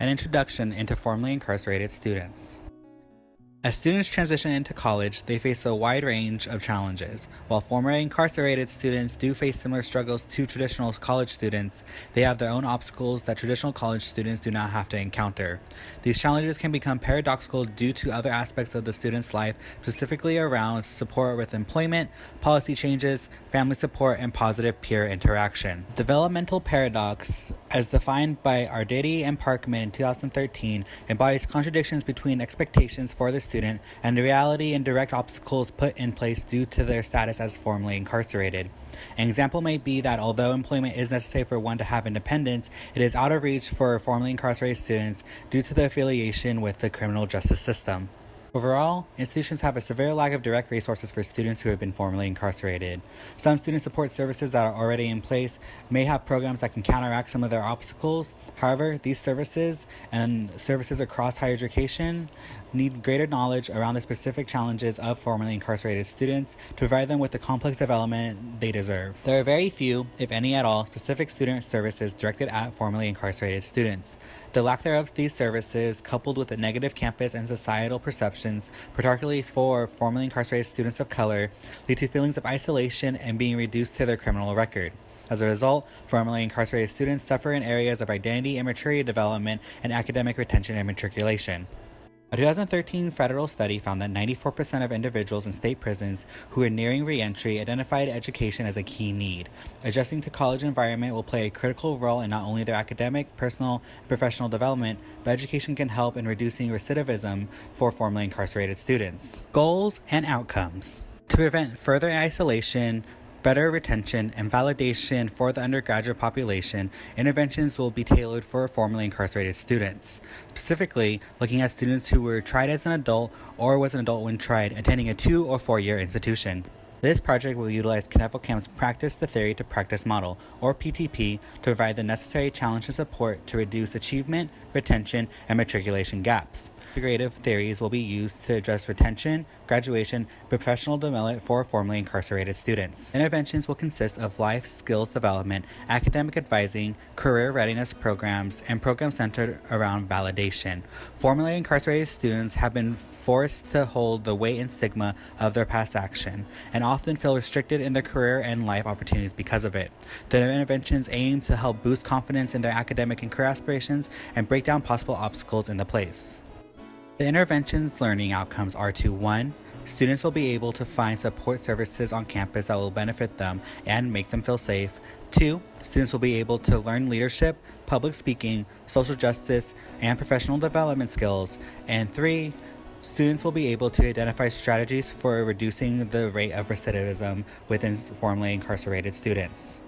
an introduction into formerly incarcerated students. As students transition into college, they face a wide range of challenges. While formerly incarcerated students do face similar struggles to traditional college students, they have their own obstacles that traditional college students do not have to encounter. These challenges can become paradoxical due to other aspects of the student's life, specifically around support with employment, policy changes, family support, and positive peer interaction. Developmental paradox, as defined by Arditi and Parkman in 2013, embodies contradictions between expectations for the student and the reality and direct obstacles put in place due to their status as formerly incarcerated. An example may be that although employment is necessary for one to have independence, it is out of reach for formerly incarcerated students due to their affiliation with the criminal justice system. Overall, institutions have a severe lack of direct resources for students who have been formerly incarcerated. Some student support services that are already in place may have programs that can counteract some of their obstacles. However, these services and services across higher education need greater knowledge around the specific challenges of formerly incarcerated students to provide them with the complex development they deserve. There are very few, if any at all, specific student services directed at formerly incarcerated students. The lack thereof of these services, coupled with the negative campus and societal perceptions, particularly for formerly incarcerated students of color, lead to feelings of isolation and being reduced to their criminal record. As a result, formerly incarcerated students suffer in areas of identity and maturity development and academic retention and matriculation. A 2013 federal study found that 94% of individuals in state prisons who are nearing reentry identified education as a key need. Adjusting to college environment will play a critical role in not only their academic, personal, and professional development, but education can help in reducing recidivism for formerly incarcerated students. Goals and outcomes. To prevent further isolation, better retention, and validation for the undergraduate population, interventions will be tailored for formerly incarcerated students. Specifically, looking at students who were tried as an adult or was an adult when tried, attending a 2 or 4 year institution. This project will utilize Knevel Camp's Practice the Theory to Practice model, or PTP, to provide the necessary challenge and support to reduce achievement, retention, and matriculation gaps. Integrative theories will be used to address retention, graduation, and professional development for formerly incarcerated students. Interventions will consist of life skills development, academic advising, career readiness programs, and programs centered around validation. Formerly incarcerated students have been forced to hold the weight and stigma of their past action, and often feel restricted in their career and life opportunities because of it. The interventions aim to help boost confidence in their academic and career aspirations and break down possible obstacles in the place. The intervention's learning outcomes are to 1. Students will be able to find support services on campus that will benefit them and make them feel safe. 2. Students will be able to learn leadership, public speaking, social justice, and professional development skills. And 3. Students will be able to identify strategies for reducing the rate of recidivism within formerly incarcerated students.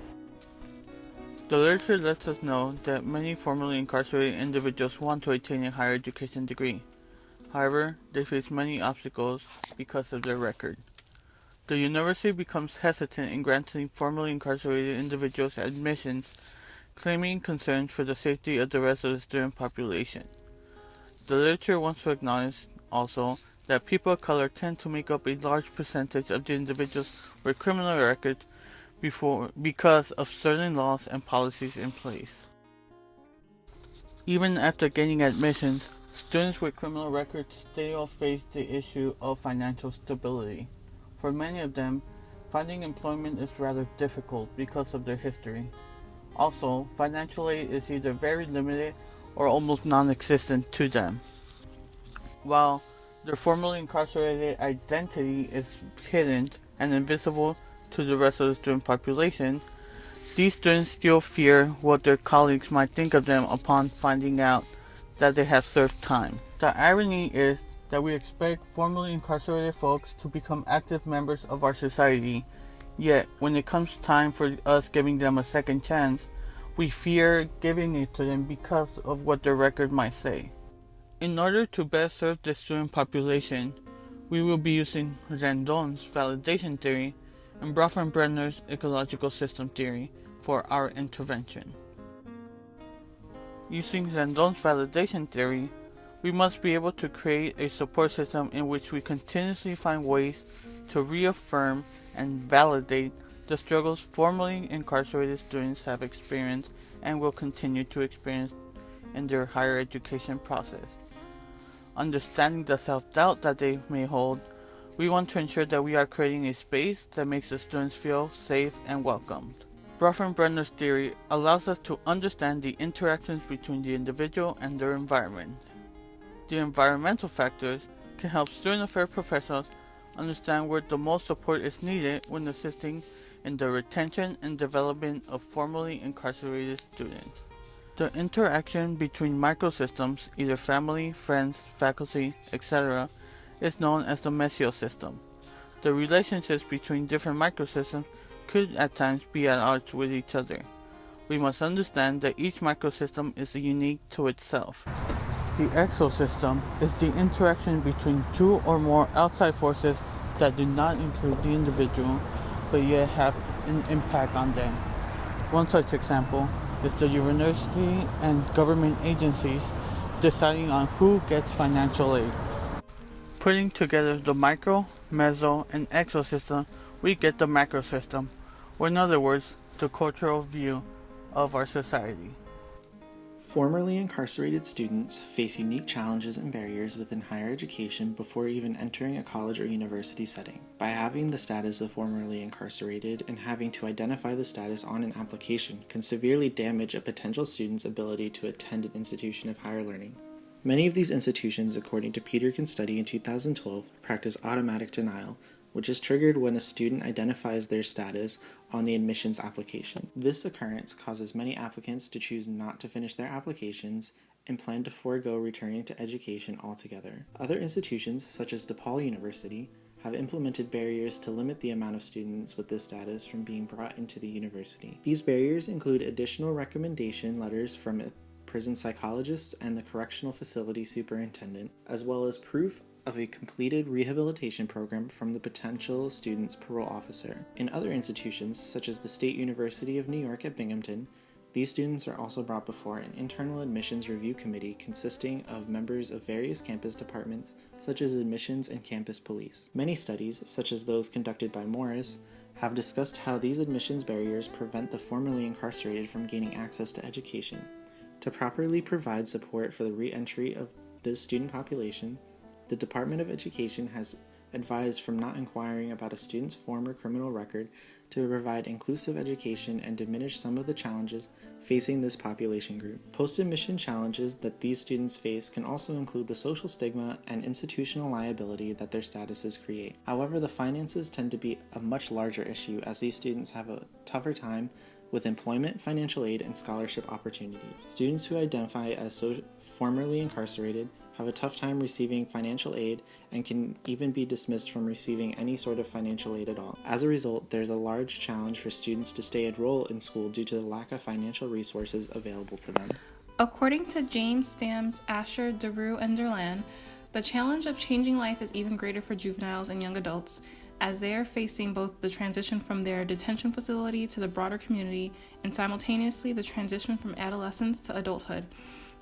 The literature lets us know that many formerly incarcerated individuals want to attain a higher education degree. However, they face many obstacles because of their record. The university becomes hesitant in granting formerly incarcerated individuals admissions, claiming concerns for the safety of the rest of the student population. The literature wants to acknowledge also that people of color tend to make up a large percentage of the individuals with criminal records because of certain laws and policies in place. Even after gaining admissions, students with criminal records still face the issue of financial stability. For many of them, finding employment is rather difficult because of their history. Also, financial aid is either very limited or almost non-existent to them. While their formerly incarcerated identity is hidden and invisible to the rest of the student population, these students still fear what their colleagues might think of them upon finding out that they have served time. The irony is that we expect formerly incarcerated folks to become active members of our society, yet when it comes time for us giving them a second chance, we fear giving it to them because of what their record might say. In order to best serve the student population, we will be using Rendon's validation theory and Brenner's ecological system theory for our intervention. Using Rendon's validation theory, we must be able to create a support system in which we continuously find ways to reaffirm and validate the struggles formerly incarcerated students have experienced and will continue to experience in their higher education process. Understanding the self-doubt that they may hold, we want to ensure that we are creating a space that makes the students feel safe and welcomed. Bronfenbrenner's theory allows us to understand the interactions between the individual and their environment. The environmental factors can help student affairs professionals understand where the most support is needed when assisting in the retention and development of formerly incarcerated students. The interaction between microsystems, either family, friends, faculty, etc., is known as the mesosystem. The relationships between different microsystems could at times be at odds with each other. We must understand that each microsystem is unique to itself. The exosystem is the interaction between two or more outside forces that do not include the individual, but yet have an impact on them. One such example is the university and government agencies deciding on who gets financial aid. Putting together the micro, meso, and exosystem, we get the macrosystem, or in other words, the cultural view of our society. Formerly incarcerated students face unique challenges and barriers within higher education before even entering a college or university setting. By having the status of formerly incarcerated and having to identify the status on an application can severely damage a potential student's ability to attend an institution of higher learning. Many of these institutions, according to Peterkin's study in 2012, practice automatic denial, which is triggered when a student identifies their status on the admissions application. This occurrence causes many applicants to choose not to finish their applications and plan to forego returning to education altogether. Other institutions, such as DePaul University, have implemented barriers to limit the amount of students with this status from being brought into the university. These barriers include additional recommendation letters from prison psychologists and the correctional facility superintendent, as well as proof of a completed rehabilitation program from the potential student's parole officer. In other institutions, such as the State University of New York at Binghamton, these students are also brought before an internal admissions review committee consisting of members of various campus departments, such as admissions and campus police. Many studies, such as those conducted by Morris, have discussed how these admissions barriers prevent the formerly incarcerated from gaining access to education. To properly provide support for the re-entry of this student population, the Department of Education has advised from not inquiring about a student's former criminal record to provide inclusive education and diminish some of the challenges facing this population group. Post-admission challenges that these students face can also include the social stigma and institutional liability that their statuses create. However, the finances tend to be a much larger issue as these students have a tougher time with employment, financial aid, and scholarship opportunities. Students who identify as formerly incarcerated have a tough time receiving financial aid and can even be dismissed from receiving any sort of financial aid at all. As a result, there's a large challenge for students to stay enrolled in school due to the lack of financial resources available to them. According to James Stams, Asher, DeRue, and Derlan, the challenge of changing life is even greater for juveniles and young adults, as they are facing both the transition from their detention facility to the broader community and simultaneously the transition from adolescence to adulthood.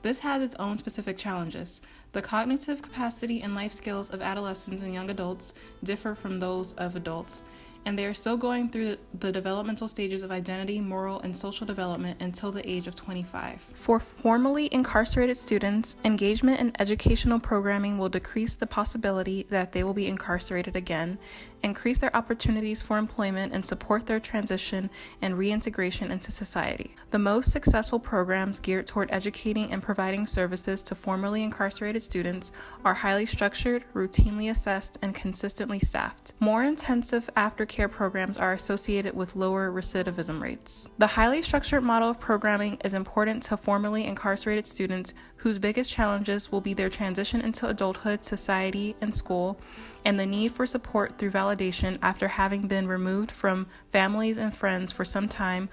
This has its own specific challenges. The cognitive capacity and life skills of adolescents and young adults differ from those of adults, and they are still going through the developmental stages of identity, moral, and social development until the age of 25. For formerly incarcerated students, engagement in educational programming will decrease the possibility that they will be incarcerated again, increase their opportunities for employment, and support their transition and reintegration into society. The most successful programs geared toward educating and providing services to formerly incarcerated students are highly structured, routinely assessed, and consistently staffed. More intensive aftercare programs are associated with lower recidivism rates. The highly structured model of programming is important to formerly incarcerated students whose biggest challenges will be their transition into adulthood, society, and school, and the need for support through validation after having been removed from families and friends for some time,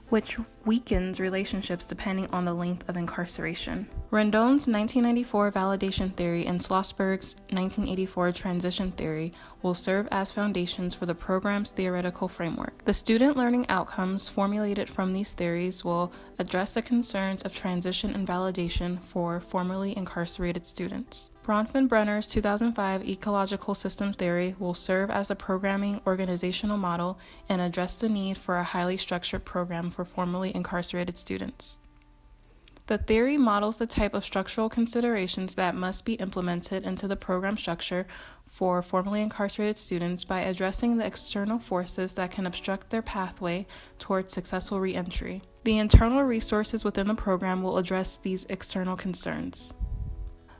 which weakens relationships depending on the length of incarceration. Rendon's 1994 validation theory and Schlossberg's 1984 transition theory will serve as foundations for the program's theoretical framework. The student learning outcomes formulated from these theories will address the concerns of transition and validation for formerly incarcerated students. Bronfenbrenner's 2005 ecological system theory will serve as the programming organizational model and address the need for a highly structured program for formerly incarcerated students. The theory models the type of structural considerations that must be implemented into the program structure for formerly incarcerated students by addressing the external forces that can obstruct their pathway towards successful reentry. The internal resources within the program will address these external concerns.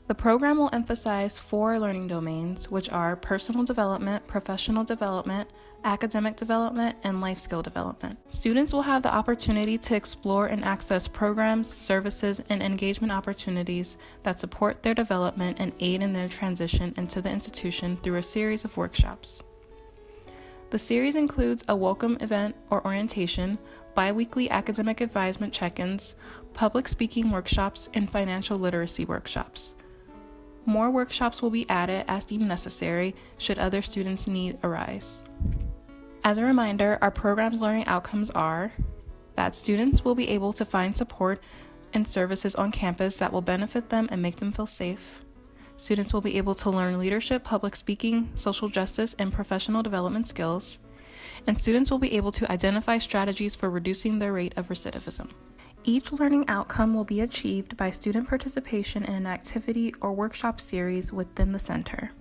The program will emphasize 4 learning domains, which are personal development, professional development, academic development, and life skill development. Students will have the opportunity to explore and access programs, services, and engagement opportunities that support their development and aid in their transition into the institution through a series of workshops. The series includes a welcome event or orientation, bi-weekly academic advisement check-ins, public speaking workshops, and financial literacy workshops. More workshops will be added as deemed necessary should other students' need arise. As a reminder, our program's learning outcomes are that students will be able to find support and services on campus that will benefit them and make them feel safe. Students will be able to learn leadership, public speaking, social justice, and professional development skills. And students will be able to identify strategies for reducing their rate of recidivism. Each learning outcome will be achieved by student participation in an activity or workshop series within the center.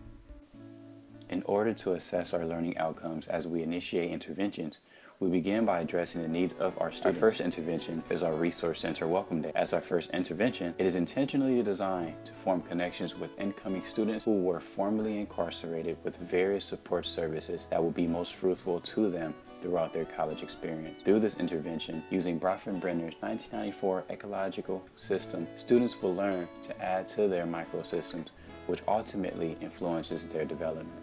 In order to assess our learning outcomes as we initiate interventions, we begin by addressing the needs of our students. Our first intervention is our Resource Center Welcome Day. As our first intervention, it is intentionally designed to form connections with incoming students who were formerly incarcerated with various support services that will be most fruitful to them throughout their college experience. Through this intervention, using Bronfenbrenner's 1994 ecological system, students will learn to add to their microsystems, which ultimately influences their development.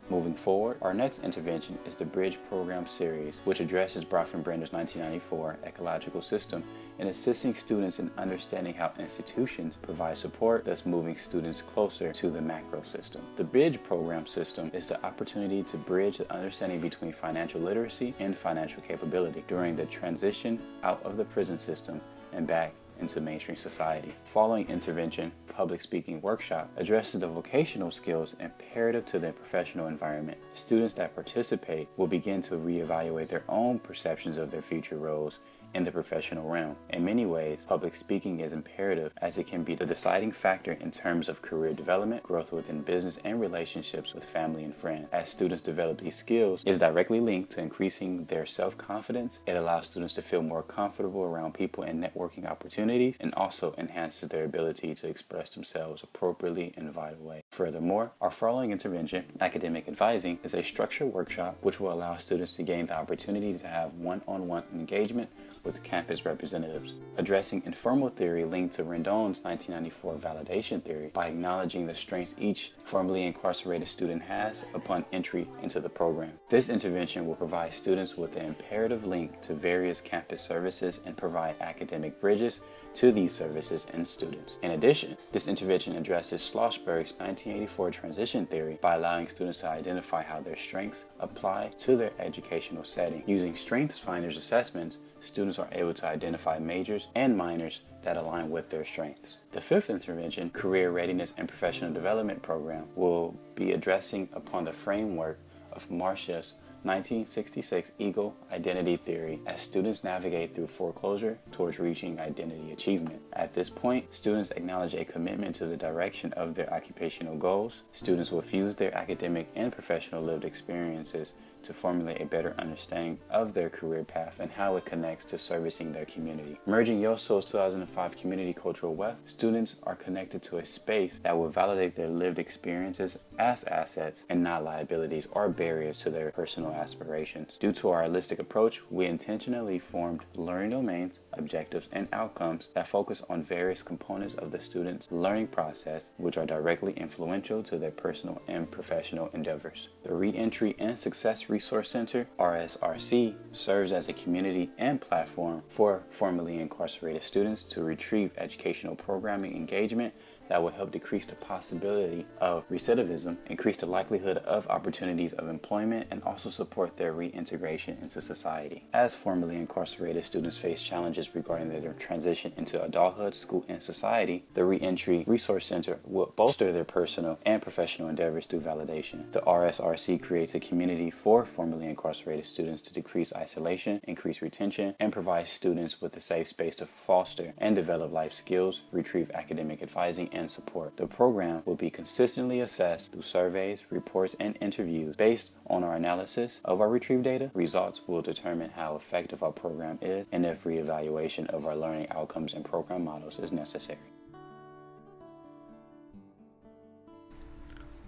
Moving forward, our next intervention is the Bridge Program Series, which addresses Bronfenbrenner's 1994 ecological system in assisting students in understanding how institutions provide support, thus moving students closer to the macro system. The Bridge Program System is the opportunity to bridge the understanding between financial literacy and financial capability during the transition out of the prison system and back into mainstream society. Following intervention, public speaking workshop addresses the vocational skills imperative to their professional environment. Students that participate will begin to reevaluate their own perceptions of their future roles in the professional realm. In many ways, public speaking is imperative as it can be the deciding factor in terms of career development, growth within business, and relationships with family and friends. As students develop these skills, it is directly linked to increasing their self-confidence. It allows students to feel more comfortable around people and networking opportunities, and also enhances their ability to express themselves appropriately in a vital way. Furthermore, our following intervention, academic advising, is a structured workshop which will allow students to gain the opportunity to have one-on-one engagement with campus representatives, addressing informal theory linked to Rendon's 1994 validation theory by acknowledging the strengths each formerly incarcerated student has upon entry into the program. This intervention will provide students with an imperative link to various campus services and provide academic bridges to these services and students. In addition, this intervention addresses Schlossberg's 1984 transition theory by allowing students to identify how their strengths apply to their educational setting. Using Strengths Finders assessments, students are able to identify majors and minors that align with their strengths. The fifth intervention, Career Readiness and Professional Development Program, will be addressing upon the framework of Marcia's 1966 Eagle Identity Theory as students navigate through foreclosure towards reaching identity achievement. At this point, students acknowledge a commitment to the direction of their occupational goals. Students will fuse their academic and professional lived experiences to formulate a better understanding of their career path and how it connects to servicing their community. Merging Yoso's 2005 Community Cultural Wealth, students are connected to a space that will validate their lived experiences as assets and not liabilities or barriers to their personal aspirations. Due to our holistic approach, we intentionally formed learning domains, objectives, and outcomes that focus on various components of the student's learning process, which are directly influential to their personal and professional endeavors. The Reentry and Success Resource Center, RSRC, serves as a community and platform for formerly incarcerated students to retrieve educational programming engagement that will help decrease the possibility of recidivism, increase the likelihood of opportunities of employment, and also support their reintegration into society. As formerly incarcerated students face challenges regarding their transition into adulthood, school, and society, the Reentry Resource Center will bolster their personal and professional endeavors through validation. The RSRC creates a community for for formerly incarcerated students to decrease isolation, increase retention, and provide students with a safe space to foster and develop life skills, retrieve academic advising and support. The program will be consistently assessed through surveys, reports, and interviews. Based on our analysis of our retrieved data, results will determine how effective our program is and if reevaluation of our learning outcomes and program models is necessary.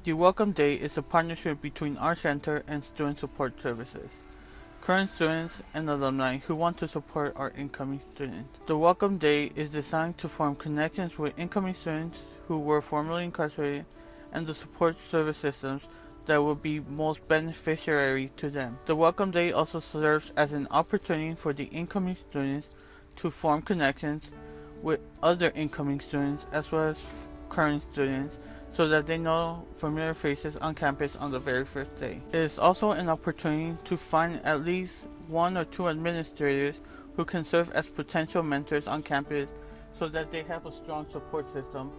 The Welcome Day is a partnership between our center and Student Support Services, current students and alumni who want to support our incoming students. The Welcome Day is designed to form connections with incoming students who were formerly incarcerated and the support service systems that will be most beneficiary to them. The Welcome Day also serves as an opportunity for the incoming students to form connections with other incoming students as well as current students, so that they know familiar faces on campus on the very first day. It is also an opportunity to find at least one or two administrators who can serve as potential mentors on campus so that they have a strong support system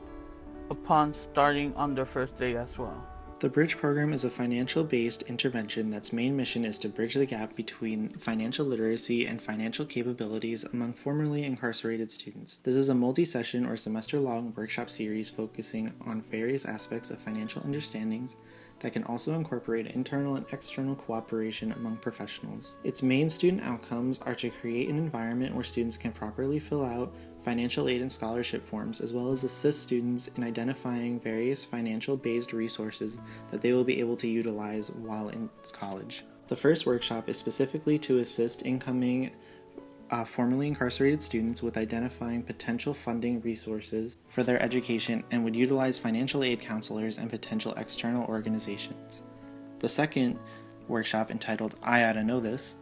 upon starting on their first day as well. The Bridge program is a financial-based intervention that's main mission is to bridge the gap between financial literacy and financial capabilities among formerly incarcerated students. This is a multi-session or semester-long workshop series focusing on various aspects of financial understandings that can also incorporate internal and external cooperation among professionals. Its main student outcomes are to create an environment where students can properly fill out financial aid and scholarship forms, as well as assist students in identifying various financial-based resources that they will be able to utilize while in college. The first workshop is specifically to assist incoming formerly incarcerated students with identifying potential funding resources for their education and would utilize financial aid counselors and potential external organizations. The second workshop, entitled I Oughta Know This,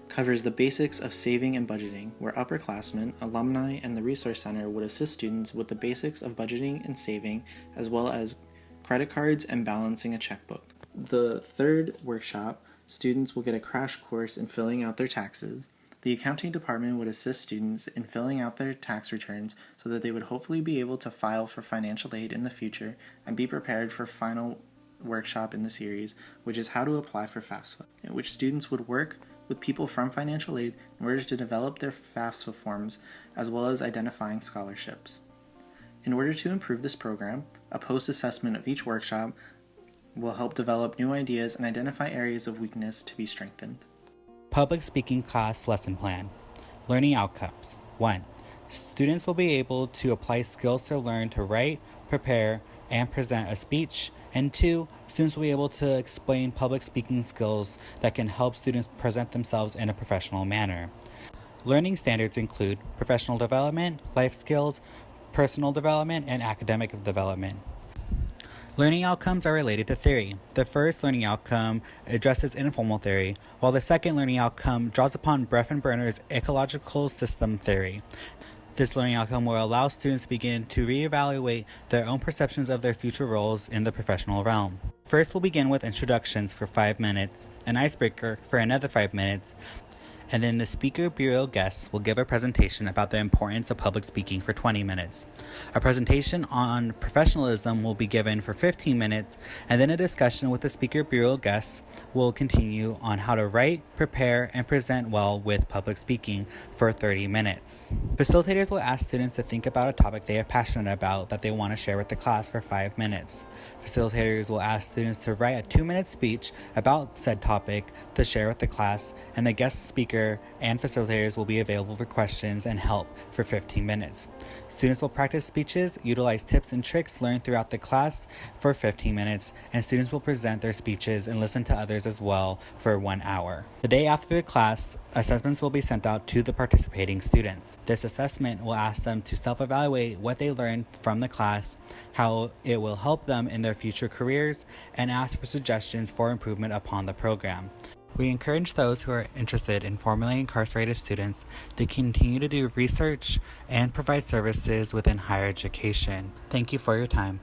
covers the basics of saving and budgeting, where upperclassmen, alumni, and the Resource Center would assist students with the basics of budgeting and saving, as well as credit cards and balancing a checkbook. The third workshop, students will get a crash course in filling out their taxes. The accounting department would assist students in filling out their tax returns so that they would hopefully be able to file for financial aid in the future and be prepared for final workshop in the series, which is how to apply for FAFSA, in which students would work with people from financial aid in order to develop their FAFSA forms, as well as identifying scholarships. In order to improve this program, a post-assessment of each workshop will help develop new ideas and identify areas of weakness to be strengthened. Public speaking class lesson plan. Learning outcomes. 1. Students will be able to apply skills to learn to write, prepare, and present a speech. And 2, students will be able to explain public speaking skills that can help students present themselves in a professional manner. Learning standards include professional development, life skills, personal development, and academic development. Learning outcomes are related to theory. The first learning outcome addresses informal theory, while the second learning outcome draws upon Brenner's ecological system theory. This learning outcome will allow students to begin to reevaluate their own perceptions of their future roles in the professional realm. First, we'll begin with introductions for 5 minutes, an icebreaker for another 5 minutes, and then the speaker bureau guests will give a presentation about the importance of public speaking for 20 minutes. A presentation on professionalism will be given for 15 minutes, and then a discussion with the speaker bureau guests will continue on how to write, prepare, and present well with public speaking for 30 minutes. Facilitators will ask students to think about a topic they are passionate about that they want to share with the class for 5 minutes. Facilitators will ask students to write a 2-minute speech about said topic to share with the class, and the guest speaker and facilitators will be available for questions and help for 15 minutes. Students will practice speeches, utilize tips and tricks learned throughout the class for 15 minutes, and students will present their speeches and listen to others as well for 1 hour. The day after the class, assessments will be sent out to the participating students. This assessment will ask them to self-evaluate what they learned from the class, how it will help them in their future careers, and ask for suggestions for improvement upon the program. We encourage those who are interested in formerly incarcerated students to continue to do research and provide services within higher education. Thank you for your time.